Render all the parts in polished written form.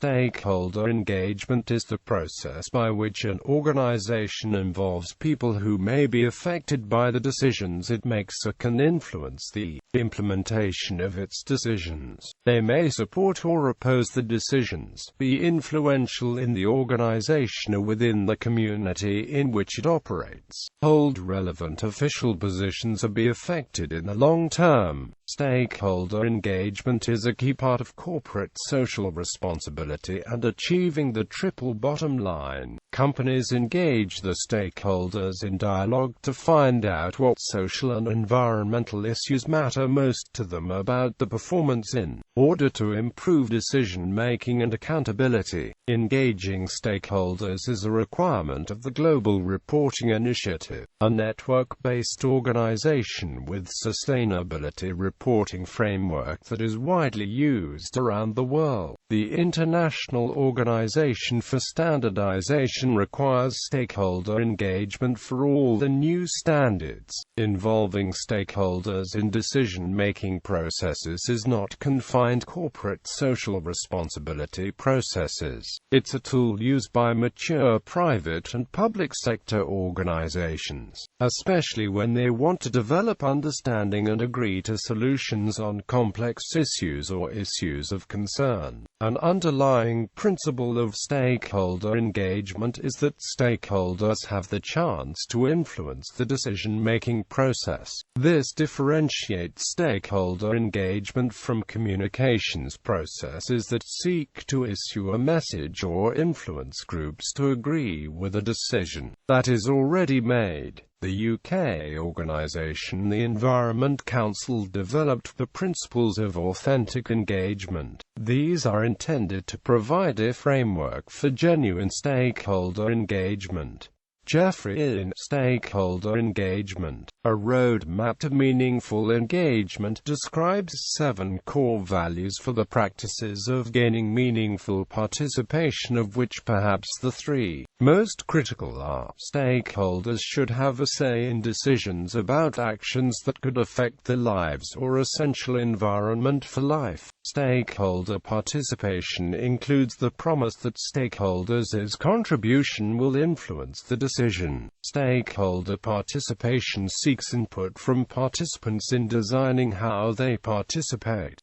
Stakeholder engagement is the process by which an organization involves people who may be affected by the decisions it makes or can influence the implementation of its decisions. They may support or oppose the decisions, be influential in the organization or within the community in which it operates, hold relevant official positions or be affected in the long term. Stakeholder engagement is a key part of corporate social responsibility and achieving the triple bottom line. Companies engage the stakeholders in dialogue to find out what social and environmental issues matter most to them about the performance in order to improve decision-making and accountability. Engaging stakeholders is a requirement of the Global Reporting Initiative, a network-based organization with sustainability reporting framework that is widely used around the world. The International Organization for Standardization requires stakeholder engagement for all the new standards. Involving stakeholders in decision-making processes is not confined to corporate social responsibility processes. It's a tool used by mature private and public sector organizations, especially when they want to develop understanding and agree to solutions on complex issues or issues of concern. An underlying principle of stakeholder engagement is that stakeholders have the chance to influence the decision-making process. This differentiates stakeholder engagement from communications processes that seek to issue a message or influence groups to agree with a decision that is already made. The UK organisation the Environment Council developed the principles of authentic engagement. These are intended to provide a framework for genuine stakeholder engagement. Jeffrey in Stakeholder Engagement, a roadmap to meaningful engagement, describes 7 core values for the practices of gaining meaningful participation, of which perhaps the 3 most critical are: stakeholders should have a say in decisions about actions that could affect their lives or essential environment for life. Stakeholder participation includes the promise that stakeholders' contribution will influence the decision. Stakeholder participation seeks input from participants in designing how they participate.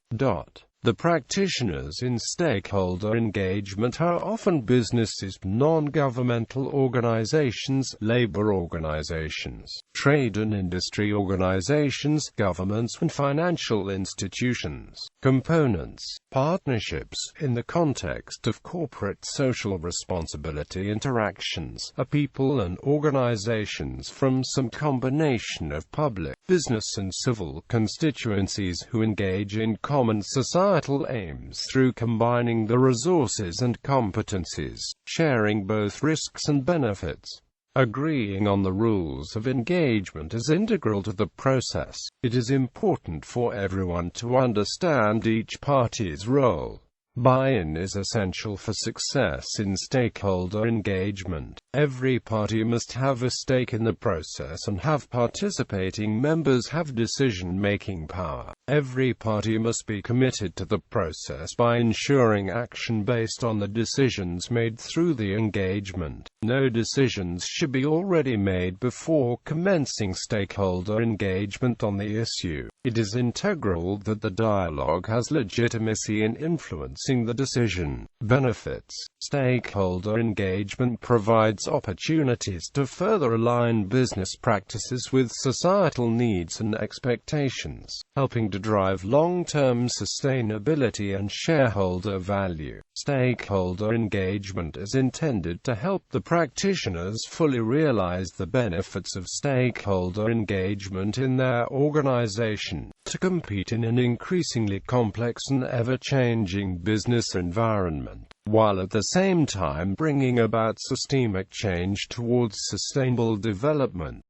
The practitioners in stakeholder engagement are often businesses, non-governmental organizations, labor organizations, trade and industry organizations, governments and financial institutions. Components: partnerships. In the context of corporate social responsibility interactions, are people and organizations from some combination of public, business and civil constituencies who engage in common societal aims through combining the resources and competencies, sharing both risks and benefits. Agreeing on the rules of engagement is integral to the process. It is important for everyone to understand each party's role. Buy-in is essential for success in stakeholder engagement. Every party must have a stake in the process and have participating members have decision-making power. Every party must be committed to the process by ensuring action based on the decisions made through the engagement. No decisions should be already made before commencing stakeholder engagement on the issue. It is integral that the dialogue has legitimacy in influencing the decision. Benefits: stakeholder engagement provides opportunities to further align business practices with societal needs and expectations, helping to drive long-term sustainability and shareholder value. Stakeholder engagement is intended to help the practitioners fully realize the benefits of stakeholder engagement in their organization, to compete in an increasingly complex and ever-changing business environment, while at the same time bringing about systemic change towards sustainable development.